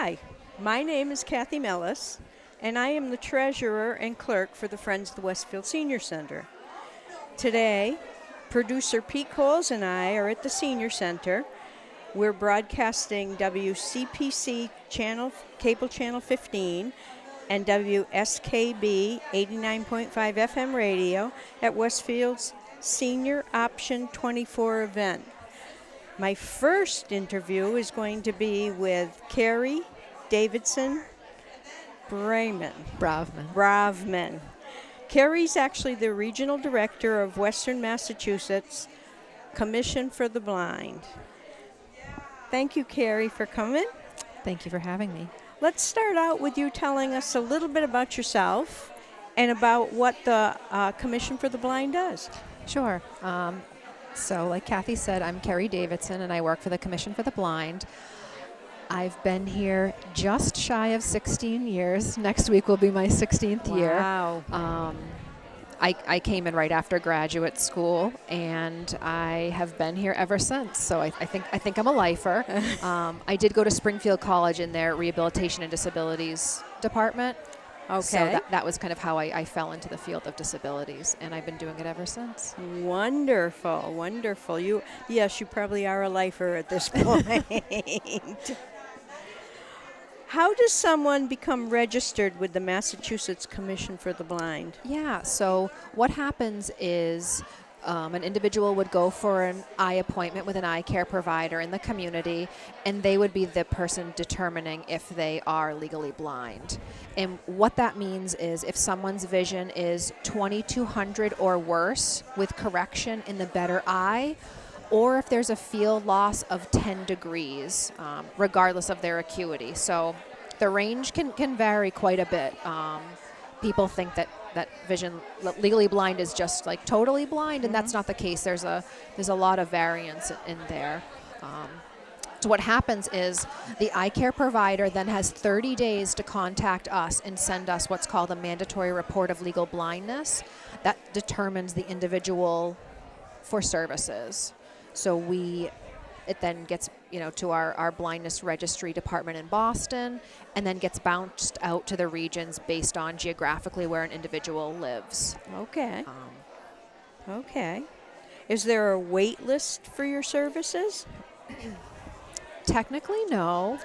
Hi, my name is Kathy Mellis, and I am the treasurer and clerk for the Friends of the Westfield Senior Center. Today, producer Pete Coles and I are at the Senior Center. We're broadcasting WCPC channel, cable channel 15 and WSKB 89.5 FM radio at Westfield's Senior Option 24 event. My first interview is going to be with Keri, Davidson, Bravman. Keri's actually the regional director of Western Massachusetts Commission for the Blind. Thank you, Keri, for coming. Thank you for having me. Let's start out with you telling us a little bit about yourself and about what the Commission for the Blind does. Sure. So like Kathy said, I'm Keri Davidson, and I work for the Commission for the Blind. I've been here just shy of 16 years. Next week will be my 16th year. Wow. I came in right after graduate school, and I have been here ever since. So I think I'm a lifer. I did go to Springfield College in their Rehabilitation and Disabilities department. Okay. So that was kind of how I fell into the field of disabilities, and I've been doing it ever since. Wonderful, wonderful. You probably are a lifer at this point. How does someone become registered with the Massachusetts Commission for the Blind? Yeah, so what happens is an individual would go for an eye appointment with an eye care provider in the community, and they would be the person determining if they are legally blind. And what that means is if someone's vision is 2200 or worse with correction in the better eye, or if there's a field loss of 10 degrees, regardless of their acuity. So the range can vary quite a bit. People think that vision legally blind is just like totally blind, and that's not the case. There's a lot of variance in there. So what happens is the eye care provider then has 30 days to contact us and send us what's called a mandatory report of legal blindness that determines the individual for services. So it then gets to our blindness registry department in Boston, and then gets bounced out to the regions based on geographically where an individual lives. Okay. Okay. Is there a wait list for your services? Technically, no.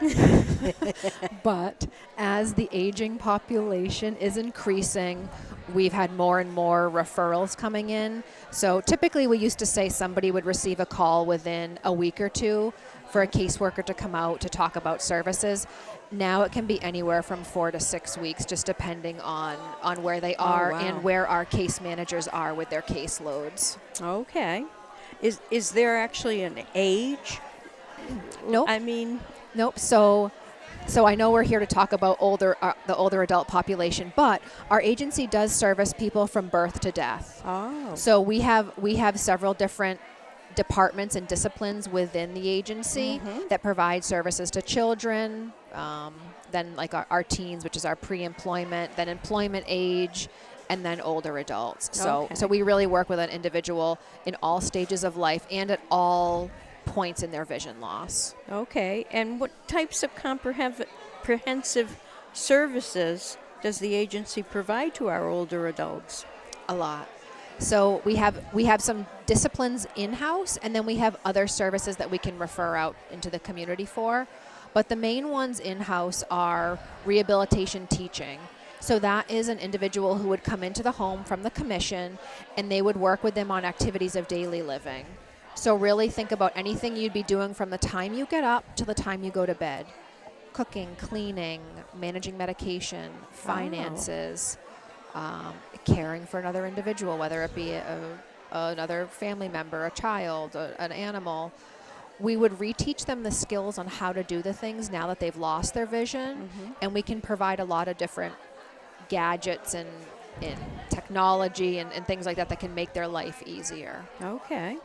But as the aging population is increasing, we've had more and more referrals coming in. So typically we used to say somebody would receive a call within a week or two for a caseworker to come out to talk about services. Now it can be anywhere from 4 to 6 weeks, just depending on where they are and where our case managers are with their caseloads. Okay. Is there actually an age? Nope. Nope. So I know we're here to talk about the older adult population, but our agency does service people from birth to death. Oh. So we have several different departments and disciplines within the agency that provide services to children, then like our teens, which is our pre-employment, then employment age, and then older adults. So we really work with an individual in all stages of life and at all points in their vision loss. Okay. And what types of comprehensive services does the agency provide to our older adults? A lot. So we have some disciplines in-house, and then we have other services that we can refer out into the community for. But the main ones in-house are rehabilitation teaching. So that is an individual who would come into the home from the commission, and they would work with them on activities of daily living. So really think about anything you'd be doing from the time you get up to the time you go to bed. Cooking, cleaning, managing medication, finances, caring for another individual, whether it be another family member, a child, an animal. We would reteach them the skills on how to do the things now that they've lost their vision, and we can provide a lot of different gadgets and technology and things like that can make their life easier. Okay.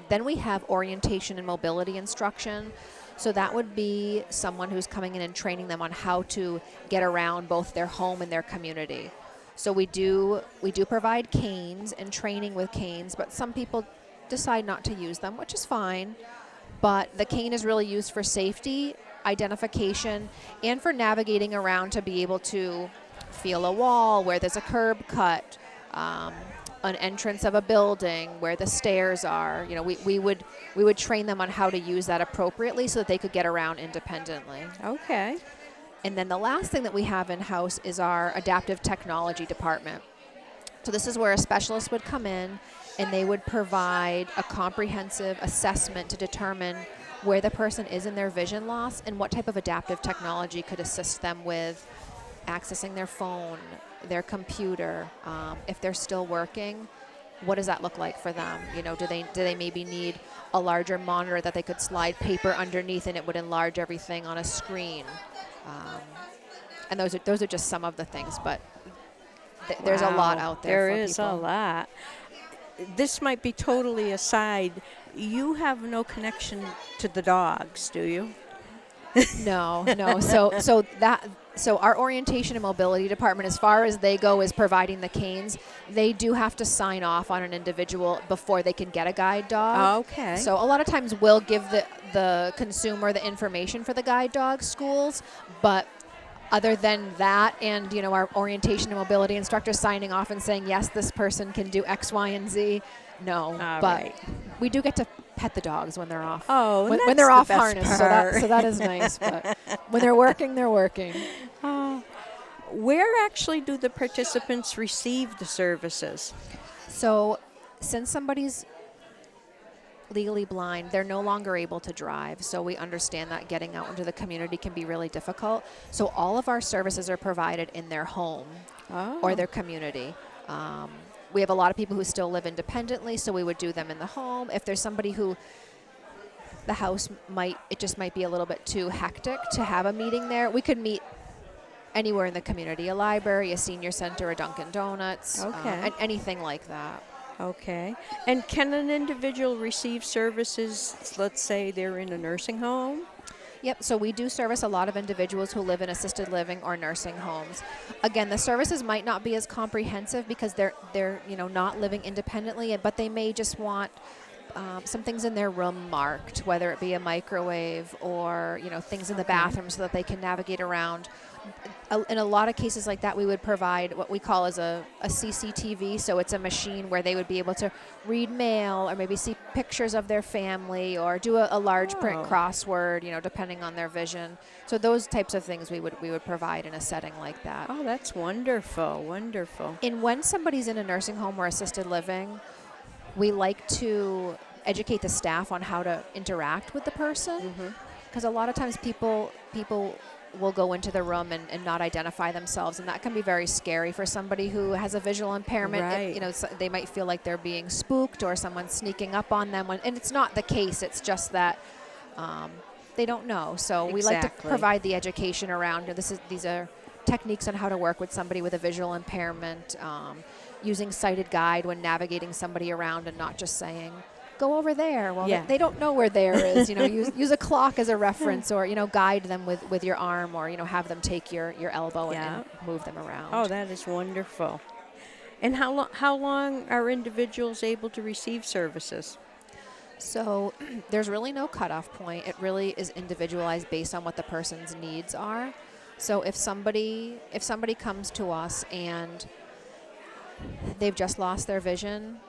Then we have orientation and mobility instruction. So that would be someone who's coming in and training them on how to get around both their home and their community. So we do provide canes and training with canes, but some people decide not to use them, which is fine. But the cane is really used for safety identification and for navigating around to be able to feel a wall where there's a curb cut, an entrance of a building where the stairs are. You know, we would train them on how to use that appropriately so that they could get around independently. Okay. And then the last thing that we have in-house is our adaptive technology department. So this is where a specialist would come in and they would provide a comprehensive assessment to determine where the person is in their vision loss and what type of adaptive technology could assist them with accessing their phone, their computer. If they're still working, what does that look like for them? You know, do they maybe need a larger monitor that they could slide paper underneath and it would enlarge everything on a screen? And those are just some of the things, but there's a lot out there. There is a lot. This might be totally aside. You have no connection to the dogs, do you? No. So our orientation and mobility department, as far as they go, is providing the canes. They do have to sign off on an individual before they can get a guide dog. Okay. So a lot of times we'll give the consumer the information for the guide dog schools, but other than that, and you know, our orientation and mobility instructor signing off and saying yes, this person can do X, Y, and Z. No, All but right. we do get to pet the dogs when they're off. Oh, when that's they're the off best harness, part. so that is nice. But when they're working, they're working. Where actually do the participants receive the services? So, since somebody's legally blind, they're no longer able to drive. So we understand that getting out into the community can be really difficult. So all of our services are provided in their home or their community. We have a lot of people who still live independently, so we would do them in the home. If there's somebody who the house might be a little bit too hectic to have a meeting there, we could meet anywhere in the community, a library, a senior center, a Dunkin' Donuts, anything like that. Okay. And can an individual receive services, let's say they're in a nursing home? Yep, so we do service a lot of individuals who live in assisted living or nursing homes. Again, the services might not be as comprehensive because they're not living independently, but they may just want some things in their room marked, whether it be a microwave or things in the bathroom so that they can navigate around. In a lot of cases like that, we would provide what we call as a CCTV. So it's a machine where they would be able to read mail or maybe see pictures of their family or do a large print crossword, depending on their vision. So those types of things we would provide in a setting like that. Oh, that's wonderful, wonderful. And when somebody's in a nursing home or assisted living, we like to educate the staff on how to interact with the person. Because a lot of times people will go into the room and not identify themselves, and that can be very scary for somebody who has a visual impairment. Right. They might feel like they're being spooked or someone's sneaking up on them, and it's not the case. It's just that they don't know. So we like to provide the education around. These are techniques on how to work with somebody with a visual impairment, using sighted guide when navigating somebody around, and not just saying, go over there. Well, they don't know where there is. Use a clock as a reference, or guide them with your arm, or have them take your elbow and move them around. Oh, that is wonderful. And how long are individuals able to receive services? So there's really no cutoff point. It really is individualized based on what the person's needs are. So if somebody comes to us and they've just lost their vision,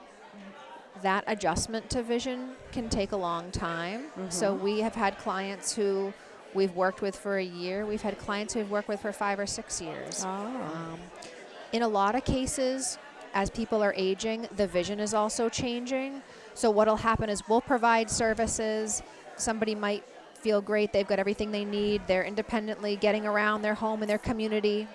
that adjustment to vision can take a long time. So we have had clients who we've worked with for a year. We've had clients who we've worked with for 5 or 6 years. In a lot of cases, as people are aging, the vision is also changing. So what'll happen is we'll provide services. Somebody might feel great. They've got everything they need. They're independently getting around their home and their community.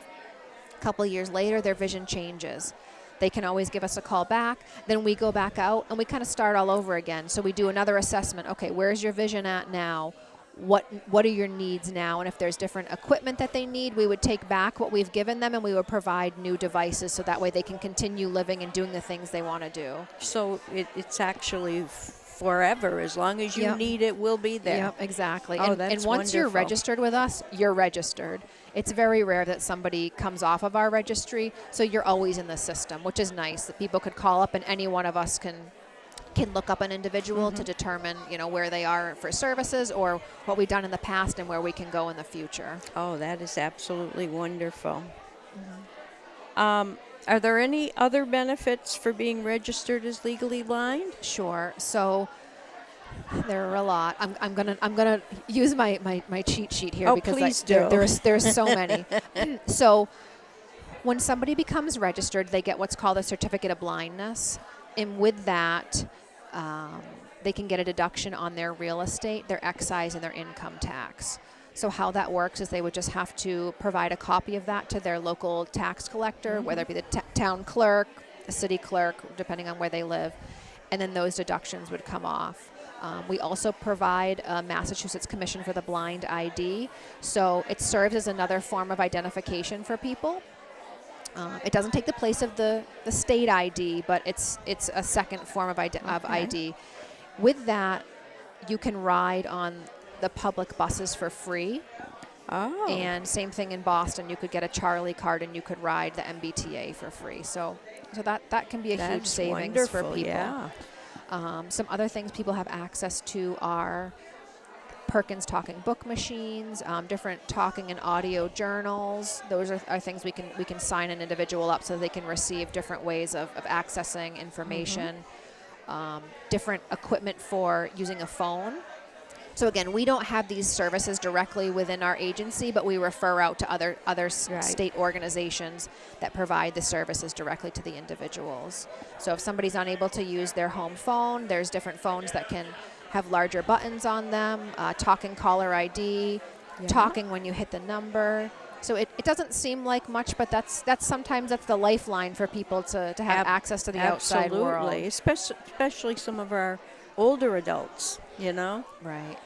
A couple years later, their vision changes. They can always give us a call back. Then we go back out and we kind of start all over again. So we do another assessment. Okay, where's your vision at now? What are your needs now? And if there's different equipment that they need, we would take back what we've given them and we would provide new devices so that way they can continue living and doing the things they want to do. So it's actually forever. As long as you need it, we'll be there. Yep, exactly. Oh, and once you're registered with us, you're registered. It's very rare that somebody comes off of our registry, so you're always in the system, which is nice, that people could call up and any one of us can can look up an individual to determine, where they are for services or what we've done in the past and where we can go in the future. Oh, that is absolutely wonderful. Are there any other benefits for being registered as legally blind? Sure. So there are a lot. I'm gonna use my cheat sheet here because please do. There's so many. So when somebody becomes registered, they get what's called a certificate of blindness, and with that, they can get a deduction on their real estate, their excise, and their income tax. So how that works is they would just have to provide a copy of that to their local tax collector, whether it be the town clerk, the city clerk, depending on where they live, and then those deductions would come off. We also provide a Massachusetts Commission for the Blind ID, so it serves as another form of identification for people. It doesn't take the place of the state ID, but it's a second form of ID. With that, you can ride on the public buses for free. Oh. And same thing in Boston. You could get a Charlie card and you could ride the MBTA for free. So that can be a huge savings for people. Yeah. Some other things people have access to are Perkins talking book machines, different talking and audio journals. Those are things we can sign an individual up so they can receive different ways of accessing information. Different equipment for using a phone. So again, we don't have these services directly within our agency, but we refer out to other state organizations that provide the services directly to the individuals. So if somebody's unable to use their home phone, there's different phones that can have larger buttons on them, talking caller ID, talking when you hit the number. So it doesn't seem like much, but that's sometimes the lifeline for people to have access to the outside world. Absolutely, especially some of our older adults, Right.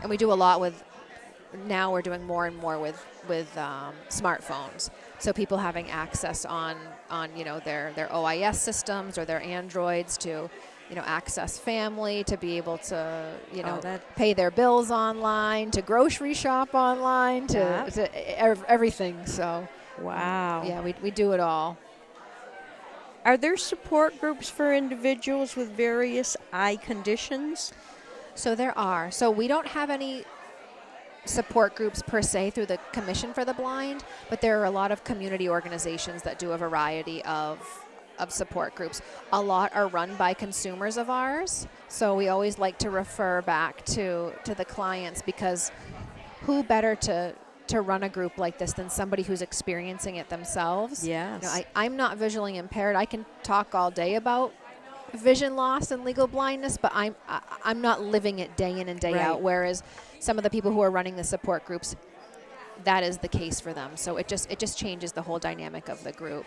And we do a lot now we're doing more and more with smartphones. So people having access on their OIS systems or their Androids to, access family, to be able to, pay their bills online, to grocery shop online, to everything. So, wow. Yeah, we do it all. Are there support groups for individuals with various eye conditions? So there are. So we don't have any support groups per se through the Commission for the Blind, but there are a lot of community organizations that do a variety of support groups. A lot are run by consumers of ours, so we always like to refer back to the clients, because who better to run a group like this than somebody who's experiencing it themselves. Yes. I'm not visually impaired. I can talk all day about vision loss and legal blindness, but I'm not living it day in and day out, whereas some of the people who are running the support groups, that is the case for them. So it just changes the whole dynamic of the group.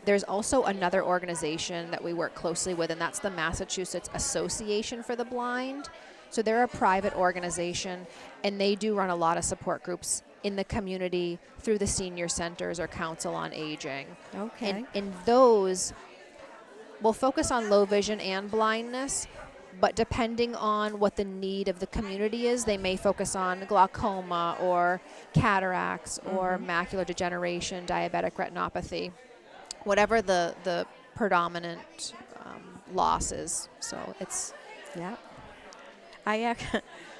There's also another organization that we work closely with, and that's the Massachusetts Association for the Blind. So they're a private organization, and they do run a lot of support groups in the community through the senior centers or Council on Aging. Okay. And those will focus on low vision and blindness, but depending on what the need of the community is, they may focus on glaucoma or cataracts or macular degeneration, diabetic retinopathy, whatever the predominant loss is. So it's... Yeah.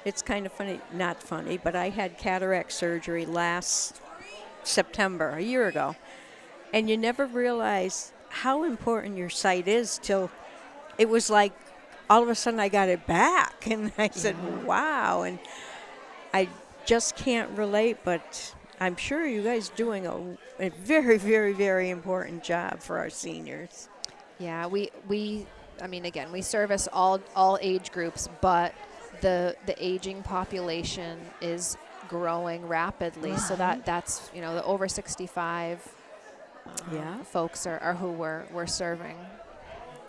It's kind of funny, not funny, but I had cataract surgery last September, a year ago. And you never realize how important your sight is till it was like all of a sudden I got it back. And I said, wow. And I just can't relate, but I'm sure you guys doing a very, very, very important job for our seniors. Yeah, we again, we service all age groups, but the aging population is growing rapidly. So that's the over 65 folks are who we're serving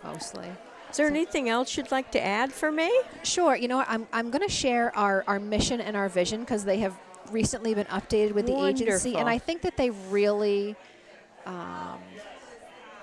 mostly. Is there anything else you'd like to add for me? Sure. I'm going to share our mission and our vision, because they have recently been updated with the agency, and I think that they really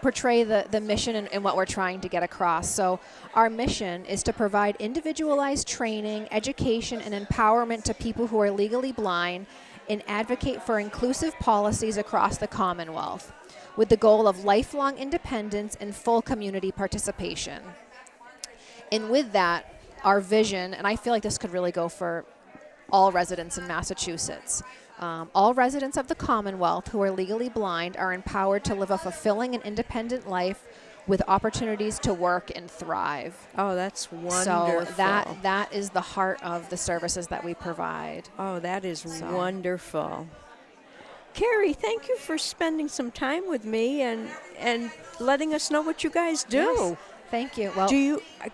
portray the mission and what we're trying to get across. So our mission is to provide individualized training, education, and empowerment to people who are legally blind, and advocate for inclusive policies across the Commonwealth. with the goal of lifelong independence and full community participation. And with that, our vision, and I feel like this could really go for all residents in Massachusetts. All residents of the Commonwealth who are legally blind are empowered to live a fulfilling and independent life with opportunities to work and thrive. Oh, that's wonderful. So that is the heart of the services that we provide. Oh, that is wonderful. Keri, thank you for spending some time with me and letting us know what you guys do. Yes, thank you. Well,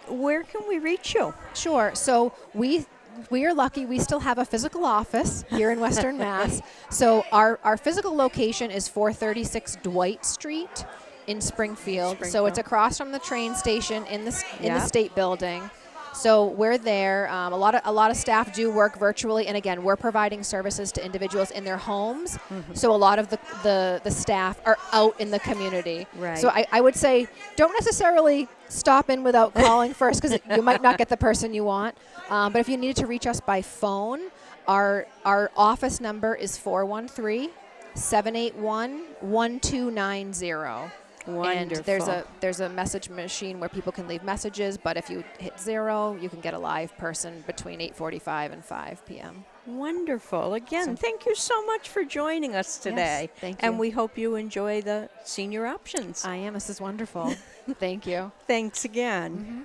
where can we reach you? Sure. So we are lucky we still have a physical office here in Western Mass. So our physical location is 436 Dwight Street in Springfield. So it's across from the train station in the State Building. So we're there. A lot of staff do work virtually, and again, we're providing services to individuals in their homes. Mm-hmm. So a lot of the staff are out in the community. Right. So I would say don't necessarily stop in without calling first, because you might not get the person you want. But if you needed to reach us by phone, our office number is 413-781-1290. Wonderful. And there's a message machine where people can leave messages, but if you hit 0, you can get a live person between 8:45 and 5 p.m. Wonderful. Again, thank you so much for joining us today. Yes, thank you. And we hope you enjoy the senior options. I am. This is wonderful. Thank you. Thanks again. Mm-hmm.